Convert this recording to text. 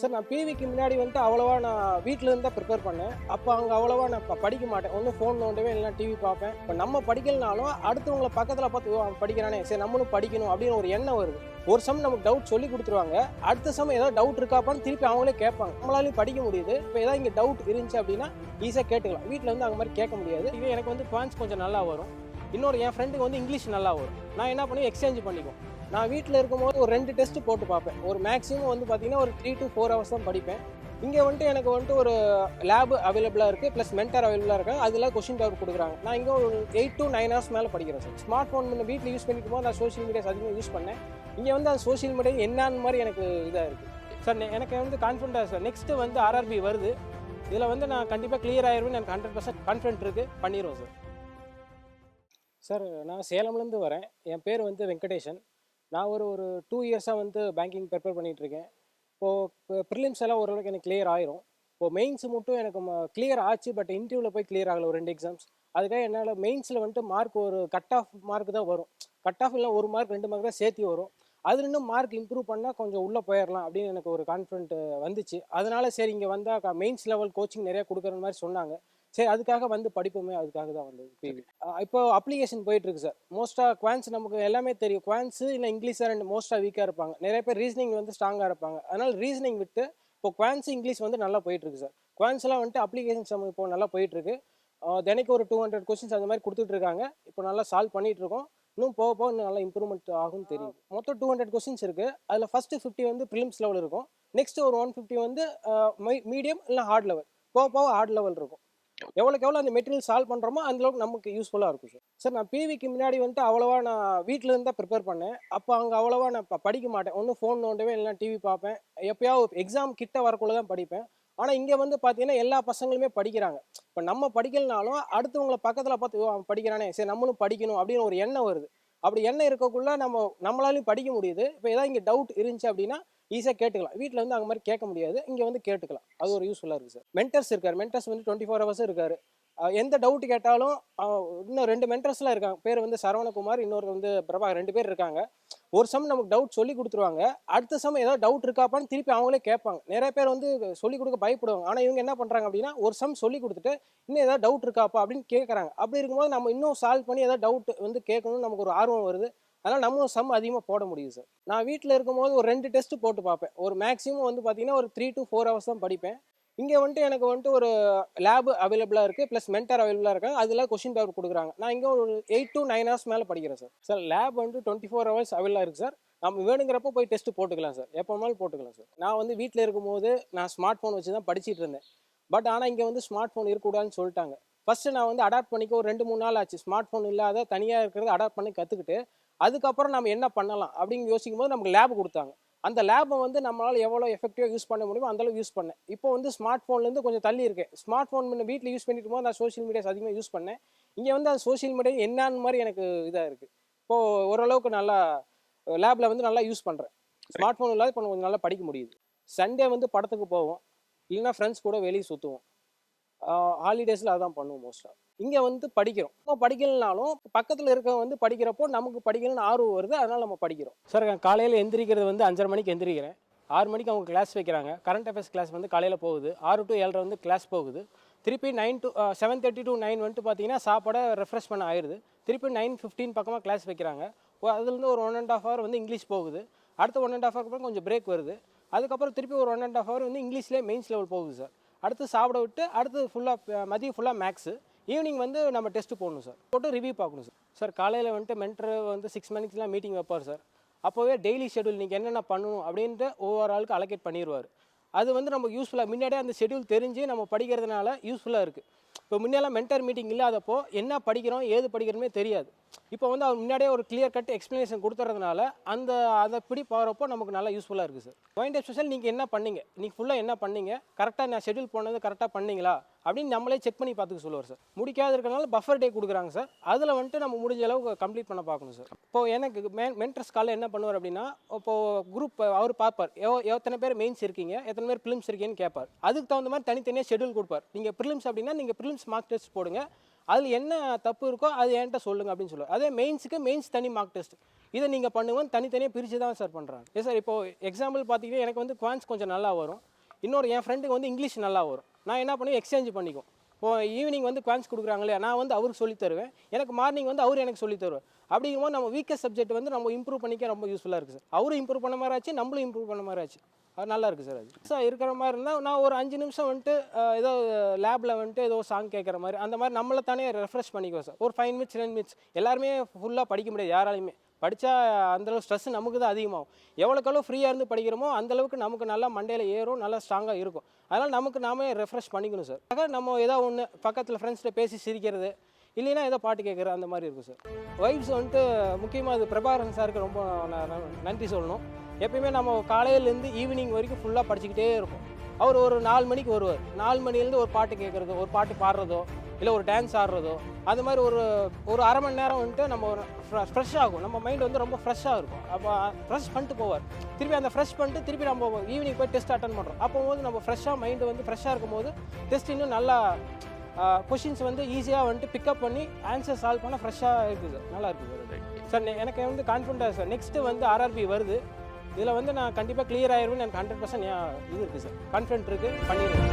Sir நான் பிவிக்கு முன்னாடி வந்துட்டு அவ்வளோவா நான் வீட்டில் இருந்து தான் ப்ரிப்பேர் பண்ணேன். அப்போ அங்கே அவ்வளோவா நான் படிக்க மாட்டேன். ஒன்றும் ஃபோன் நோண்டுவேன், இல்லைனா டிவி பார்ப்பேன். இப்போ நம்ம படிக்கலனாலும் அடுத்தவங்களை பக்கத்தில் பார்த்து அவன் படிக்கிறானே, சரி நம்மளும் படிக்கணும் அப்படின்னு ஒரு எண்ணம் வருது. ஒரு சம் நமக்கு டவுட் சொல்லி கொடுத்துருவாங்க. அடுத்த சம் ஏதாவது டவுட் இருக்காப்பான்னு திருப்பி அவங்களே கேட்பாங்க. நம்மளாலையும் படிக்க முடியுது. இப்போ ஏதாவது இங்கே டவுட் இருந்துச்சு அப்படின்னா ஈஸியாக கேட்டுக்கலாம். வீட்டில் வந்து அந்த மாதிரி கேட்க முடியாது. இது எனக்கு வந்து குவான்ஸ் கொஞ்சம் நல்லா வரும். இன்னொரு என் ஃப்ரெண்டுக்கு வந்து இங்கிலீஷ் நல்லா வரும். நான் என்ன பண்ணுவேன், எக்ஸ்சேஞ்ச் பண்ணிக்குவோம். நான் வீட்டில் இருக்கும்போது ஒரு 2 டெஸ்ட்டு போட்டு பார்ப்பேன். ஒரு மேக்ஸிமம் வந்து பார்த்தீங்கன்னா ஒரு 3 to 4 hours தான் படிப்பேன். இங்கே வந்துட்டு எனக்கு வந்துட்டு ஒரு லேப் அவைலபிளாக இருக்குது, ப்ளஸ் மென்டர் அவைலபிளாக இருக்காங்க. அதில் கொஸ்டின் பேப்பர் கொடுக்குறாங்க. நான் இங்கே ஒரு 8 to 9 hours மேலே படிக்கிறேன் சார். ஸ்மார்ட் ஃபோன் முன்ன வீட்டில் யூஸ் பண்ணிட்டு போது நான் சோஷியல் மீடியாஸ் அதிகமாக யூஸ் பண்ணேன். இங்கே வந்து அது சோஷியல் மீடியா என்னன்னு மாதிரி எனக்கு இதாக இருக்குது சார். எனக்கு வந்து கான்ஃபிடென்ட்டாக சார். நெக்ஸ்ட்டு வந்து ஆர்ஆர்பி வருது. இதில் வந்து நான் கண்டிப்பாக கிளியர் ஆயிடுவேன்னு எனக்கு 100% கான்ஃபிடென்ட் இருக்குது. பண்ணிடுவோம் சார். சார் நான் சேலம்லேருந்து வரேன். என் பேர் வந்து வெங்கடேசன். நான் ஒரு 2 இயர்ஸாக வந்து பேங்கிங் ப்ரிப்பேர் பண்ணிகிட்ருக்கேன். இப்போது ப்ரிலிம்ஸ் எல்லாம் ஓரளவுக்கு எனக்கு கிளியர் ஆயிரும். இப்போது மெயின்ஸ் மட்டும் எனக்கு கிளியர் ஆச்சு. பட் இன்டர்வியூவில் போய் கிளியர் ஆகலை ஒரு 2 எக்ஸாம்ஸ். அதுக்காக என்னால் மெயின்ஸில் வந்துட்டு மார்க் ஒரு கட் ஆஃப் மார்க் தான் வரும். கட் ஆஃப் இல்லை 1 மார்க் 2 மார்க் தான் சேர்த்தி வரும். அது இன்னும் மார்க் இம்ப்ரூவ் பண்ணால் கொஞ்சம் உள்ளே போயிடலாம் அப்படின்னு எனக்கு ஒரு கான்ஃபிடென்ட் வந்துச்சு. அதனால சரி இங்கே வந்தால் மெயின்ஸ் லெவல் கோச்சிங் நிறையா கொடுக்குற மாதிரி சொன்னாங்க. சரி அதுக்காக வந்து படிப்போமே, அதுக்காக தான் வந்து பிவி. இப்போ அப்ளிகேஷன் போயிட்டுருக்கு சார். மோஸ்ட்டாக குவான்ஸ் நமக்கு எல்லாமே தெரியும். குவான்ஸு இல்லை இங்கிலீஷாக 2 மோஸ்ட்டாக வீக்காக இருப்பாங்க. நிறைய பேர் ரீசனிங் வந்து ஸ்ட்ராங்காக இருப்பாங்க. அதனால் ரீசனிங் விட்டு இப்போ குவான்ஸு இங்கிலீஷ் வந்து நல்லா போயிட்டுருக்கு சார். குவான்ஸ்லாம் வந்துட்டு அப்ளிகேஷன்ஸ் நம்ம இப்போ நல்லா போயிட்டுருக்கு. தினைக்கு ஒரு 200 கொஸ்டின்ஸ் அந்த மாதிரி கொடுத்துட்ருக்காங்க. இப்போ நல்லா சால்வ் பண்ணிகிட்ருக்கோம். இன்னும் போக போக இன்னும் நல்லா இம்ப்ரூவ்மெண்ட் ஆகும்னு தெரியும். மொத்தம் 200 கொஸ்டின்ஸ் இருக்குது. அதில் ஃபஸ்ட்டு 50 வந்து ப்ரிலிம்ஸ் லெவல் இருக்கும். நெக்ஸ்ட் ஒரு 150 வந்து மீடியம் இல்லை ஹார்ட் லெவல். போக போக ஹார்ட் லெவல் இருக்கும். எவ்வளோக்கு எவ்வளோ அந்த மெட்டீரியல் சால்வ் பண்ணுறோமோ அந்தளவுக்கு நமக்கு யூஸ்ஃபுல்லாக இருக்கும் சார். சார் நான் பிவிக்கு முன்னாடி வந்துட்டு அவ்வளோவா நான் வீட்டில் இருந்து தான் ப்ரிப்பேர் பண்ணேன். அப்போ அங்கே அவ்வளோவா நான் படிக்க மாட்டேன். ஒன்றும் ஃபோன் நோண்டுவேன், இல்லைனா டிவி பார்ப்பேன். எப்போயாவது எக்ஸாம் கிட்ட வரக்குள்ள தான் படிப்பேன். ஆனால் இங்கே வந்து பார்த்தீங்கன்னா எல்லா பசங்களுமே படிக்கிறாங்க. இப்போ நம்ம படிக்கலனாலும் அடுத்தவங்களை பக்கத்தில் பார்த்து அவன் படிக்கிறானே, சரி நம்மளும் படிக்கணும் அப்படின்னு ஒரு எண்ணம் வருது. அப்படி எண்ணம் இருக்கக்குள்ள நம்மளாலையும் படிக்க முடியுது. இப்போ ஏதாவது இங்கே டவுட் இருந்துச்சு அப்படின்னா ஈஸியாக கேட்டுக்கலாம். வீட்டில் வந்து அந்த மாதிரி கேட்க முடியாது. இங்கே வந்து கேட்டுக்கலாம். அது ஒரு யூஸ்ஃபுல்லாக இருக்குது சார். மென்டர்ஸ் இருக்கார். மென்டர்ஸ் வந்து 24 hours இருக்கார். எந்த டவுட் கேட்டாலும் இன்னும் 2 மென்டர்ஸ்லாம் இருக்காங்க. பேர் வந்து சரவணகுமார், இன்னொரு வந்து பிரபா, 2 பேர் இருக்காங்க. ஒரு சம் நமக்கு டவுட் சொல்லி கொடுத்துருவாங்க. அடுத்த சம் ஏதாவது டவுட் இருக்காப்பான்னு திருப்பி அவங்களே கேட்பாங்க. நிறைய பேர் வந்து சொல்லிக் கொடுக்க பயப்படுவாங்க. ஆனால் இவங்க என்ன பண்ணுறாங்க அப்படின்னா ஒரு சம் சொல்லி கொடுத்துட்டு இன்னும் ஏதாவது டவுட் இருக்காப்பா அப்படின்னு கேட்குறாங்க. அப்படி இருக்கும்போது நம்ம இன்னும் சால்வ் பண்ணி ஏதாவது டவுட் வந்து கேட்கணும்னு நமக்கு ஒரு ஆர்வம் வருது. அதனால் நம்மளும் சம் அதிகமாக போட முடியும் சார். நான் வீட்டில் இருக்கும்போது ஒரு 2 டெஸ்ட்டு போட்டு பார்ப்பேன். ஒரு மேக்ஸிமம் வந்து பார்த்தீங்கன்னா ஒரு 3 to 4 hours தான் படிப்பேன். இங்கே வந்துட்டு எனக்கு வந்துட்டு ஒரு லேப் அவைலபிளாக இருக்குது, ப்ளஸ் மென்டர் அவைலபிளாக இருக்காங்க. அதில் கொஸ்டின் பேப்பர் கொடுக்குறாங்க. நான் இங்கே ஒரு 8 to 9 hours மேலே படிக்கிறேன் சார். சார் லேப் வந்து 24 hours அவைலபிளாக இருக்குது சார். நம்ம வேணுங்கிறப்போ போய் டெஸ்ட்டு போட்டுக்கலாம் சார். எப்போ வேணாலும் போட்டுக்கலாம் சார். நான் வந்து வீட்டில் இருக்கும்போது நான் ஸ்மார்ட் ஃபோன் வச்சு தான் படிச்சுட்டு இருந்தேன். பட் ஆனால் இங்கே வந்து ஸ்மார்ட் ஃபோன் இருக்கக்கூடாதுன்னு சொல்லிட்டாங்க. ஃபஸ்ட்டு நான் வந்து அடாப்ட் பண்ணிக்க ஒரு 2-3 நாள் ஆச்சு. ஸ்மார்ட் ஃபோன் இல்லாத தனியாக இருக்கிறத அடாப்ட் பண்ணி கற்றுக்கிட்டு அதுக்கப்புறம் நம்ம என்ன பண்ணலாம் அப்படின்னு யோசிக்கும் போது நமக்கு லேப் கொடுத்தாங்க. அந்த லேபை வந்து நம்மளால் எவ்வளோ எஃபெக்டிவாக யூஸ் பண்ண முடியுமோ அந்தளவு யூஸ் பண்ணேன். இப்போ வந்து ஸ்மார்ட் ஃபோன்லேருந்து கொஞ்சம் தள்ளி இருக்கேன். ஸ்மார்ட் ஃபோன் முன்ன வீட்டில் யூஸ் பண்ணிட்டு போது நான் சோஷியல் மீடியாஸ் அதிகமாக யூஸ் பண்ணேன். இங்கே வந்து அது சோஷியல் மீடியா என்னன்னு மாதிரி எனக்கு இதாக இருக்குது. இப்போது ஓரளவுக்கு நல்லா லேபில் வந்து நல்லா யூஸ் பண்ணுறேன். ஸ்மார்ட் ஃபோன் இல்லாத இப்போ கொஞ்சம் நல்லா படிக்க முடியுது. சண்டே வந்து படத்துக்கு போவோம், இல்லைனா ஃப்ரெண்ட்ஸ் கூட வெளியே சுற்றுவோம். ஹாலிடேஸில் அதான் பண்ணுவோம் மோஸ்ட்டாக. இங்கே வந்து படிக்கிறோம். நம்ம படிக்கலனாலும் பக்கத்தில் இருக்க வந்து படிக்கிறப்போ நமக்கு படிக்கணும்னு ஆர்வம் வருது. அதனால் நம்ம படிக்கிறோம் சார். காலையில் எந்திரிக்கிறது வந்து 5:30 மணிக்கு எந்திரிக்கிறேன். 6 மணிக்கு அவங்க கிளாஸ் வைக்கிறாங்க. கரண்ட் அஃபேர்ஸ் கிளாஸ் வந்து காலையில் போகுது. 6 to 7:30 வந்து கிளாஸ் போகுது. திருப்பி 7:30 to 9 வந்துட்டு பார்த்தீங்கன்னா சாப்பாடை ரெஃப்ரெஷ் பண்ண ஆயிடுது. திருப்பி 9:15 பக்கமாக கிளாஸ் வைக்கிறாங்க. அதுலேருந்து ஒரு 1.5 hour வந்து இங்கிலீஷ் போகுது. அடுத்த 1.5 hour அப்புறம் கொஞ்சம் பிரேக் வருது. அதுக்கப்புறம் திருப்பி ஒரு 1.5 hour வந்து இங்கிலீஷ்லேயே மெயின்ஸ் லெவல் போகுது சார். அடுத்து சாப்பிட விட்டு அடுத்து ஃபுல்லாக மதியம் ஃபுல்லாக மேக்ஸு. ஈவினிங் வந்து நம்ம டெஸ்ட்டு போடணும் சார். போட்டு ரிவ்யூ பார்க்கணும் சார். சார் காலையில் வந்துட்டு மென்டர் வந்து 6 மணிக்கெலாம் மீட்டிங் வைப்பார் சார். அப்போவே டெய்லி ஷெடியூல் நீங்கள் என்னென்ன பண்ணணும் அப்படின்ட்டு ஒவ்வொரு ஆளுக்கு அலோகேட் பண்ணிடுவார். அது வந்து நம்ம யூஸ்ஃபுல்லாக முன்னாடியே அந்த ஷெடியூல் தெரிஞ்சு நம்ம படிக்கிறதுனால யூஸ்ஃபுல்லாக இருக்குது. இப்போ முன்னெல்லாம் மென்டர் மீட்டிங் இல்லாதப்போ என்ன படிக்கிறோம் ஏது படிக்கிறோமே தெரியாது. இப்போ வந்து அவர் முன்னாடியே ஒரு கிளியர் கட் எக்ஸ்ப்ளனேஷன் கொடுத்துறதுனால அதை பிடி போகிறப்போ நமக்கு நல்லா யூஸ்ஃபுல்லாக இருக்குது சார். பாயிண்ட் ஆஃப் ஸ்பெஷல் நீங்கள் என்ன பண்ணீங்க, நீங்கள் ஃபுல்லாக என்ன பண்ணீங்க, கரெக்டாக நான் ஷெடியூல் போனது கரெக்டாக பண்ணீங்களா அப்படின்னு நம்மளே செக் பண்ணி பார்த்துக்க சொல்லுவார் சார். முடிக்காத இருக்கிறனால பஃபர் டே கொடுக்குறாங்க சார். அதில் வந்துட்டு நம்ம முடிஞ்ச அளவுக்கு கம்ப்ளீட் பண்ண பார்க்கணும் சார். இப்போது எனக்கு மென்டர்ஸ் காலில் என்ன பண்ணுவார் அப்படின்னா, இப்போது குரூப் அவர் பார்ப்பார். எத்தனை பேர் மெயின்ஸ் இருக்கீங்க, எத்தனை பேர் ப்ரிலிம்ஸ் இருக்கீங்கன்னு கேட்பார். அதுக்கு தகுந்த மாதிரி தனித்தனியாக ஷெடியூல் கொடுப்பார். நீங்கள் ப்ரிலிம்ஸ் அப்படின்னா நீங்கள் ப்ரிலிம்ஸ் மார்க் டெஸ்ட் போடுங்க. அதில் என்ன தப்பு இருக்கோ அது என்கிட்ட சொல்லுங்கள் அப்படின்னு சொல்லுவார். அதே மெயின்ஸ் தனி மார்க் டெஸ்ட், இதை நீங்கள் பண்ணுவோம் தனித்தனியாக பிரித்து தான் சார் பண்ணுறாங்க. சார் இப்போது எக்ஸாம்பிள் பார்த்தீங்கன்னா எனக்கு வந்து குவான்ஸ் கொஞ்சம் நல்லா வரும், இன்னொரு என் ஃப்ரெண்டுக்கு வந்து இங்கிலீஷ் நல்லா வரும். நான் என்ன பண்ணுவேன், எக்ஸ்சேஞ்ச் பண்ணிக்குவோம். இப்போது ஈவினிங் வந்து குவான்ஸ் கொடுக்குறாங்களே, நான் வந்து அவருக்கு சொல்லித் தருவேன், எனக்கு மார்னிங் வந்து அவர் எனக்கு சொல்லித் தருவேன். அப்படிங்கும்போது நம்ம வீக்கஸ்ட் சப்ஜெக்ட் வந்து நம்ம இம்ப்ரூவ் பண்ணிக்க ரொம்ப யூஸ்ஃபுல்லாக இருக்குது சார். அவரும் இம்ப்ரூவ் பண்ண மாதிரி ஆச்சு, நம்மளும் இம்ப்ரூவ் பண்ண மாதிரி ஆச்சு. அது நல்லா இருக்குது சார். அது சார் இருக்கிற மாதிரி இருந்தால் நான் ஒரு 5 நிமிஷம் வந்துட்டு ஏதோ லேபில் வந்துட்டு ஏதோ சாங் கேட்குற மாதிரி அந்த மாதிரி நம்மளை தானே ரெஃப்ரெஷ் பண்ணிக்குவோம் சார். ஒரு 5 மினிட்ஸ் 10 மினிட்ஸ். எல்லாருமே ஃபுல்லாக படிக்க முடியாது யாராலையுமே. படித்தா அந்தளவு ஸ்ட்ரெஸ் நமக்கு தான் அதிகமாகும். எவ்வளோக்கெவ்வளோ ஃப்ரீயாக இருந்து படிக்கிறோமோ அந்தளவுக்கு நமக்கு நல்லா மண்டையில் ஏறும், நல்லா ஸ்ட்ராங்காக இருக்கும். அதனால் நமக்கு நாமே ரெஃப்ரெஷ் பண்ணிக்கணும் சார். ஆக நம்ம ஏதோ ஒன்று பக்கத்தில் ஃப்ரெண்ட்ஸ்கிட்ட பேசி சிரிக்கிறது, இல்லைன்னா ஏதோ பாட்டு கேட்குறது அந்த மாதிரி இருக்கும் சார். வைப்ஸ் வந்துட்டு முக்கியமாக அது பிரபாகரன் சாருக்கு ரொம்ப நன்றி சொல்லணும். எப்பயுமே நம்ம காலையிலேருந்து ஈவினிங் வரைக்கும் ஃபுல்லாக படிச்சுக்கிட்டே இருக்கும். அவர் ஒரு 4 மணிக்கு வருவார். 4 மணிலேருந்து ஒரு பாட்டு கேட்குறதோ, ஒரு பாட்டு பாடுறதோ, இல்லை ஒரு டான்ஸ் ஆடுறதோ, அது மாதிரி ஒரு அரை மணி நேரம் வந்துட்டு நம்ம ஒரு ஃப்ரெஷ் ஆகும். நம்ம மைண்ட் வந்து ரொம்ப ஃப்ரெஷ்ஷாக இருக்கும். அப்போ ஃப்ரெஷ் பண்ணிட்டு போவார். திருப்பி அந்த ஃப்ரெஷ் பண்ணிட்டு திருப்பி நம்ம ஈவினிங் போய் டெஸ்ட் அட்டன் பண்ணுறோம். அப்போ போது நம்ம ஃப்ரெஷ்ஷாக மைண்டு வந்து ஃப்ரெஷ்ஷாக இருக்கும் போது டெஸ்ட் இன்னும் நல்லா கொஷின்ஸ் வந்து ஈஸியாக வந்துட்டு பிக்கப் பண்ணி ஆன்சர் சால்வ் பண்ண ஃப்ரெஷ்ஷாக இருக்குது சார். நல்லா இருக்குது சார். எனக்கு வந்து கான்ஃபிடென்ட்டாக சார். நெக்ஸ்ட்டு வந்து RRB வருது. இதில் வந்து நான் கண்டிப்பாக கிளியர் ஆயிடுவேன்னு எனக்கு 100% இது இருக்குது சார். கான்ஃபிடென்ட் இருக்குது, பண்ணிடுவேன்.